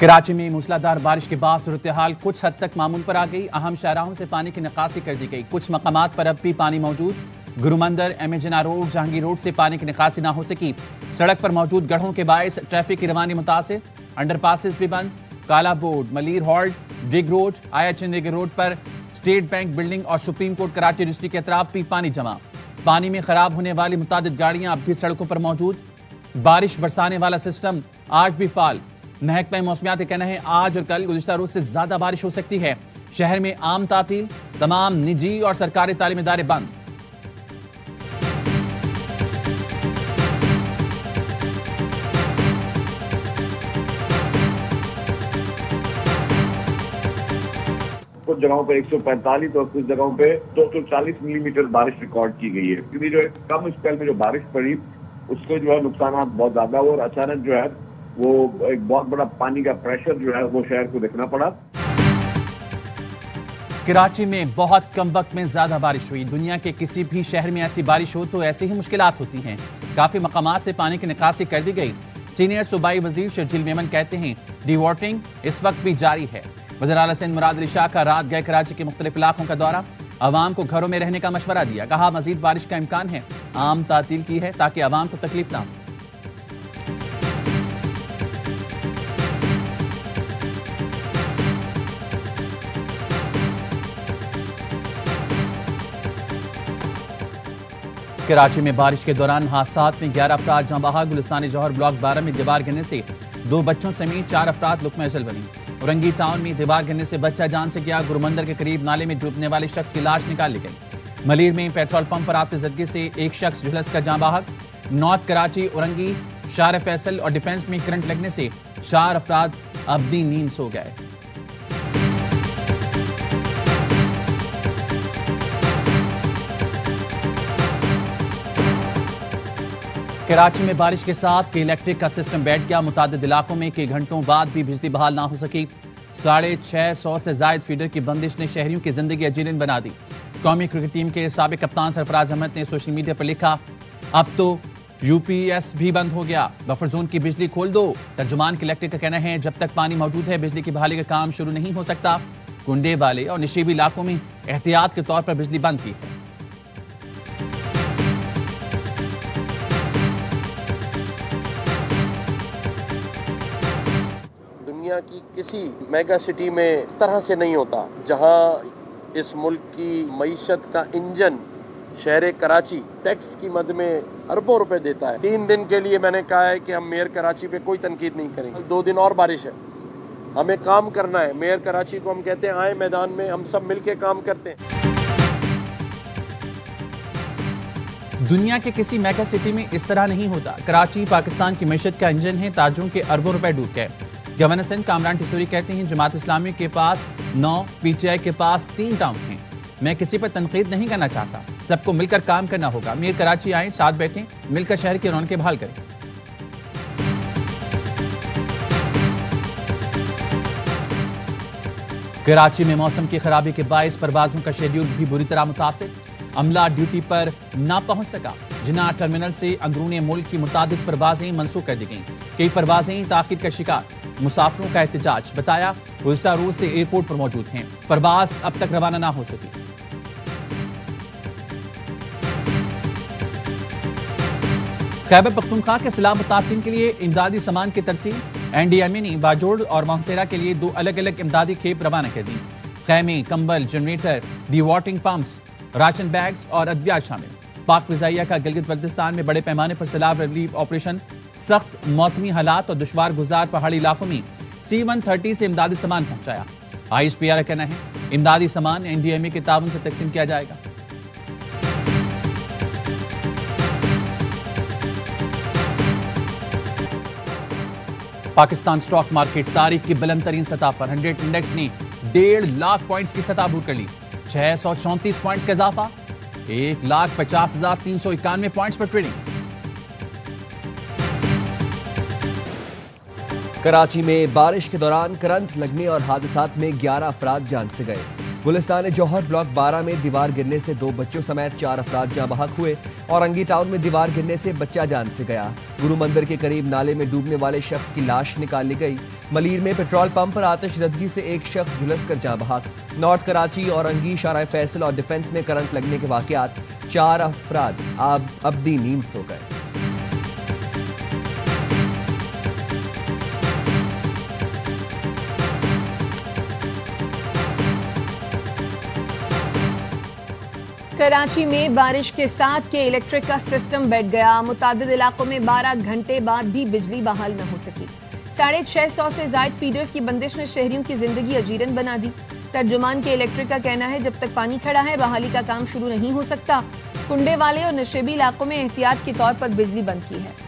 कराची में मूसलाधार बारिश के बाद सूरत हाल कुछ हद तक मामूल पर आ गई। अहम शाहराहों से पानी की निकासी कर दी गई। कुछ मकामात पर अब भी पानी मौजूद। Gurumandir, MA road, Jahangir road से पानी की निकासी ना हो सकी। सड़क पर मौजूद गढ़ों के बायस ट्रैफिक की रवानी मुतासिर। अंडरपासेस भी बंद। काला बोर्ड, मलीर हॉल्ट, डिग रोड, आया चंदीगढ़ रोड पर स्टेट बैंक बिल्डिंग और सुप्रीम कोर्ट कराची डिस्ट्रिक्ट के अतराफ भी पानी जमा। पानी में खराब होने वाली मुतादिद गाड़ियां अब भी सड़कों पर मौजूद। बारिश बरसाने वाला सिस्टम आज भी फाल। महकमा मौसमियात का कहना है आज और कल गुज़िश्ता रोज से ज्यादा बारिश हो सकती है। शहर में आम तातील, तमाम निजी और सरकारी तालीमी इदारे बंद। कुछ जगहों पे 145 और कुछ जगहों पे 240 मिलीमीटर बारिश रिकॉर्ड की गई है। क्योंकि जो कम स्पेल में जो बारिश पड़ी उसके जो है नुकसान बहुत ज्यादा हुआ और अचानक जो है वो एक बहुत बड़ा पानी का प्रेशर जो है वो शहर को देखना पड़ा। कराची में बहुत कम वक्त में ज्यादा बारिश हुई। दुनिया के किसी भी शहर में ऐसी बारिश हो तो ऐसी ही मुश्किलात होती हैं। काफी मकामात से पानी की निकासी कर दी गई। सीनियर सूबाई वजीर शर्जील मेमन कहते हैं डी वाटरिंग इस वक्त भी जारी है। वज़ीर आला सिंध मुराद अली शाह का रात गए कराची के मुख्तलिफ इलाकों का दौरा। अवाम को घरों में रहने का मशवरा दिया। कहा मजीद बारिश का इम्कान है। आम तातील की है ताकि अवाम को तकलीफ ना हो। कराची में बारिश के दौरान हादसात में 11 अफराद जाँ बहा। गुलिस्तानी जौहर ब्लॉक 12 में दीवार गिरने से 2 बच्चों समेत 4 अफराद लुक्मा अजल बनी। औरंगी टाउन में दीवार गिरने से बच्चा जान से गया। गुरुमंदिर के करीब नाले में डूबने वाले शख्स की लाश निकाल ली गई। मलीर में पेट्रोल पंप पर आते जदगी से एक शख्स झुलस कर जाँ बहक। नॉर्थ कराची, औरंगी, शार फैसल और डिफेंस में करंट लगने से 4 अफराद अबदी नींद सो गए। कराची में बारिश के साथ के इलेक्ट्रिक का सिस्टम बैठ गया। मुतादिद इलाकों में कई घंटों बाद भी बिजली बहाल ना हो सकी। 650 से जायद फीडर की बंदिश ने शहरियों की जिंदगी अजीरन बना दी। कौमी क्रिकेट टीम के साबिक कप्तान सरफराज अहमद ने सोशल मीडिया पर लिखा, अब तो यूपीएस भी बंद हो गया, बफर जोन की बिजली खोल दो। तर्जुमान के इलेक्ट्रिक का कहना है जब तक पानी मौजूद है बिजली की बहाली का काम शुरू नहीं हो सकता। कुंडे वाले और निशीबी इलाकों में एहतियात के तौर पर बिजली बंद की है। दुनिया की किसी मेगा सिटी में इस तरह से नहीं होता जहां इस मुल्क की मईशत का इंजन शहर कराची टैक्स की मद में अरबों रुपए देता है। 3 दिन के लिए मैंने कहा है कि हम मेयर कराची पे कोई तनकीद नहीं करेंगे। 2 दिन और बारिश है, हमें काम करना है। मेयर कराची को हम कहते हैं आए मैदान में, हम सब मिलके काम करते हैं। दुनिया के किसी मेगा सिटी में इस तरह नहीं होता। कराची पाकिस्तान की मईशत का इंजन है। ताजरों के अरबों रुपए डूब गए। गवर्नर सिंध कामरान टिसूरी कहते हैं जमात इस्लामी के पास 9, पीटीआई के पास 3 टाउन हैं। मैं किसी पर तनकीद नहीं करना चाहता, सबको मिलकर काम करना होगा। मेयर कराची आए, साथ बैठें, मिलकर शहर की रौनकें बहाल करें। कराची में मौसम की खराबी के बायस परवाजों का शेड्यूल भी बुरी तरह मुतासिर। अमला ड्यूटी पर ना पहुंच सका। जिन्ना टर्मिनल से अंदरूनी मुल्क की मुतादिद परवाजें मनसूख कर दी गईं। कई परवाजें ताखीर का शिकार। मुसाफिरों का एहतजाज। बताया गुज़िश्ता रोज से एयरपोर्ट पर मौजूद हैं, परवाज अब तक रवाना ना हो सकी। खैबर पख्तूनख्वा के सैलाब मुतासिरीन के लिए इमदादी सामान की तरसील। एनडीएमए ने बाजोड़ और मोहसेरा के लिए 2 अलग अलग इमदादी खेप रवाना कर दी। खैमे, कंबल, generator, D watering pumps, ration bags और अद्वियात शामिल। पाक फिजाइया का गिलगित बल्तिस्तान में बड़े पैमाने पर सैलाब रिलीफ ऑपरेशन। सख्त मौसमी हालात और दुश्वार गुजार पहाड़ी इलाकों में C-130 से इमदादी सामान पहुंचाया। ISPR का कहना है इमदादी सामान एनडीएमए के ताउन से तकसीम किया जाएगा। पाकिस्तान स्टॉक मार्केट तारीख की बुलंद तरीन सतह पर। 100 इंडेक्स ने 1.5 लाख पॉइंट्स की सतह अबूर कर ली। 634 पॉइंट्स का इजाफा। 1,50,391 पॉइंट्स पर ट्रेडिंग। कराची में बारिश के दौरान करंट लगने और हादसात में 11 अफराद जान से गए। गुलिस्तान जौहर ब्लॉक 12 में दीवार गिरने से 2 बच्चों समेत 4 अफराद जाँ बहक हुए। औरंगी टाउन में दीवार गिरने से बच्चा जान से गया। गुरु मंदिर के करीब नाले में डूबने वाले शख्स की लाश निकाल ली गई। मलीर में पेट्रोल पंप पर आतिशज़दगी से एक शख्स झुलसकर जान बहक। नॉर्थ कराची, औरंगी, शारा फैसल और डिफेंस में करंट लगने के वाकयात। 4 अफराद अब्दी नींद सो गए। कराची में बारिश के साथ के इलेक्ट्रिक का सिस्टम बैठ गया। मुतादिद इलाकों में 12 घंटे बाद भी बिजली बहाल न हो सकी। 650 से जायद फीडर्स की बंदिश ने शहरियों की जिंदगी अजीरन बना दी। तर्जुमान के इलेक्ट्रिक का कहना है जब तक पानी खड़ा है बहाली का काम शुरू नहीं हो सकता। कुंडे वाले और नशेबी इलाकों में एहतियात के तौर पर बिजली बंद की है।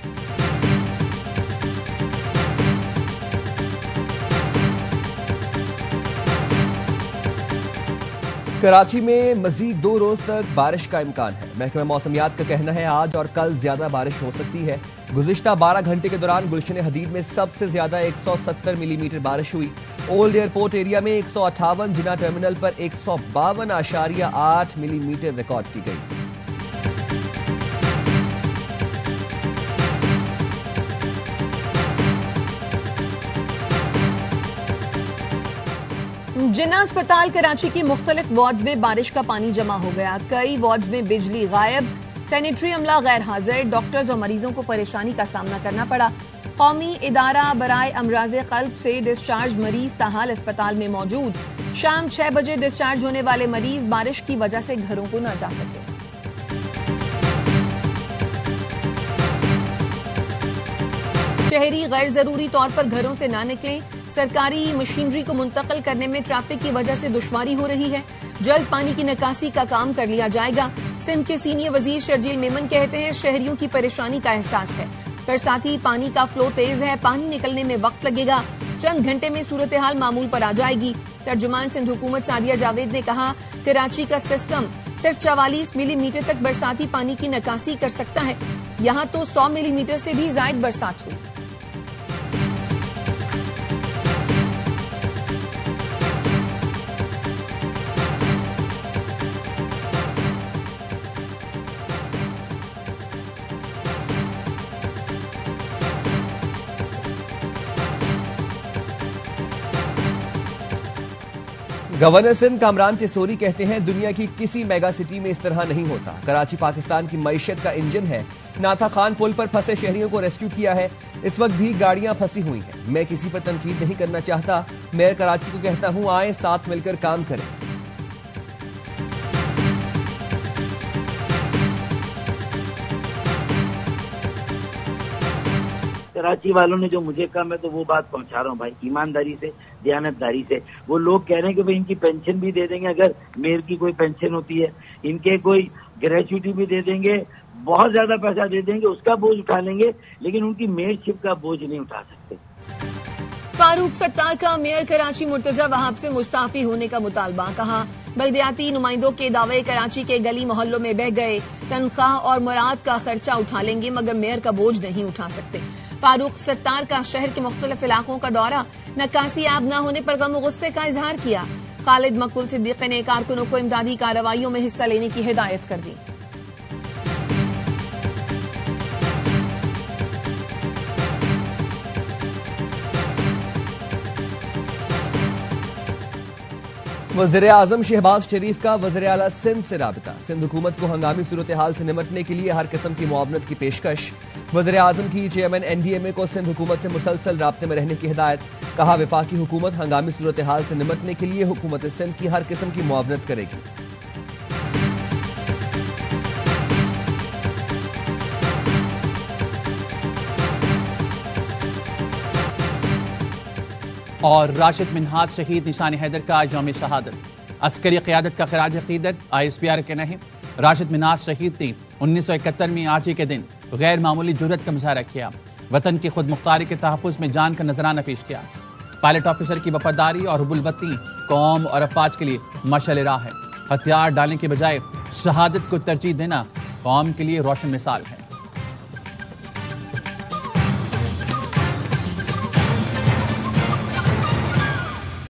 कराची में मजीद 2 रोज तक बारिश का इम्कान है। महकमा मौसमियात का कहना है आज और कल ज्यादा बारिश हो सकती है। गुज़िश्ता 12 घंटे के दौरान गुलशन हदीद में सबसे ज्यादा 170 मिलीमीटर बारिश हुई। ओल्ड एयरपोर्ट एरिया में 158, जिना टर्मिनल पर 152.8 मिलीमीटर रिकॉर्ड की गई। जिन्ना अस्पताल कराची की मुख्तलिफ वार्ड्स में बारिश का पानी जमा हो गया। कई वार्ड्स में बिजली गायब, सैनिटरी अमला गैर हाजिर, डॉक्टर्स और मरीजों को परेशानी का सामना करना पड़ा। कौमी इदारा बराए अमराज़े क़ल्ब से डिस्चार्ज मरीज ताहाल अस्पताल में मौजूद। शाम 6 बजे डिस्चार्ज होने वाले मरीज बारिश की वजह से घरों को न जा सके। शहरी गैर जरूरी तौर पर घरों से ना निकलें। सरकारी मशीनरी को मुंतकिल करने में ट्रैफिक की वजह से दुश्वारी हो रही है। जल्द पानी की निकासी का काम कर लिया जाएगा। सिंध के सीनियर वजीर शर्जील मेमन कहते हैं शहरियों की परेशानी का एहसास है, पर साथ ही पानी का फ्लो तेज है, पानी निकलने में वक्त लगेगा। चंद घंटे में सूरत हाल मामूल पर आ जाएगी। तर्जुमान सिंध हुकूमत सादिया जावेद ने कहा कराची का सिस्टम सिर्फ 44 मिलीमीटर तक बरसाती पानी की निकासी कर सकता है। यहाँ तो 100 मिलीमीटर से भी ज्यादा बरसात हुई। गवर्नर सिंध कामरान टिसोरी कहते हैं दुनिया की किसी मेगा सिटी में इस तरह नहीं होता। कराची पाकिस्तान की मईशत का इंजन है। नाथा खान पुल पर फंसे शहरियों को रेस्क्यू किया है। इस वक्त भी गाड़ियां फंसी हुई हैं। मैं किसी पर तनकीद नहीं करना चाहता। मेयर कराची को कहता हूं आए साथ मिलकर काम करें। कराची वालों ने जो मुझे कहा मैं तो वो बात पहुंचा रहा हूँ भाई, ईमानदारी से, दयानतदारी से। वो लोग कह रहे हैं कि भाई इनकी पेंशन भी दे देंगे, अगर मेयर की कोई पेंशन होती है, इनके कोई ग्रेचुइटी भी दे देंगे, बहुत ज्यादा पैसा दे देंगे, उसका बोझ उठा लेंगे, लेकिन उनकी मेयरशिप का बोझ नहीं उठा सकते। फारूक सत्तार का मेयर कराची मुर्तजा वहाब से मुस्ताफी होने का मुतालबा। कहा बल्दियाती नुमाइंदों के दावे कराची के गली मोहल्लों में बह गए। तनख्वाह और मुराद का खर्चा उठा लेंगे मगर मेयर का बोझ नहीं उठा सकते। फारूक सत्तार का शहर के मुख्तलिफ इलाकों का दौरा, नक्कासी आब न होने पर गम गुस्से का इजहार किया। खालिद मकबूल सिद्दीकी ने कारकुनों को इमदादी कार्रवाइयों में हिस्सा लेने की हिदायत कर दी। वज़ीर आज़म शहबाज शरीफ का वज़ीर आला सिंध से राबिता। सिंध हुकूमत को हंगामी सूरत हाल से निमटने के लिए हर किस्म की मुआवनत की पेशकश। वज़ीर आज़म की चेयरमैन NDMA को सिंध हुकूमत से मुसलसल राब्ते में रहने की हिदायत। कहा वफाकी हुकूमत हंगामी सूरत हाल से निमटने के लिए हुकूमत सिंध की हर किस्म की मुआवनत करेगी। और राशिद मिन्हाज शहीद निशान हैदर का यौम शहादत। अस्करी क़यादत का खराज अक़ीदत। ISPR के नहीं राशिद मिन्हाज शहीद ने 1971 में आज ही के दिन गैर मामूली जुर्रत का मुजाहरा किया। वतन की खुद मुख्तारी के तहफ़्फ़ुज़ में जान का नजराना पेश किया। पायलट ऑफिसर की वफादारी और हुब्बुल-वतनी कौम और अफवाज के लिए मशाल राह है। हथियार डालने के बजाय शहादत को तरजीह देना कौम के लिए रोशन मिसाल है।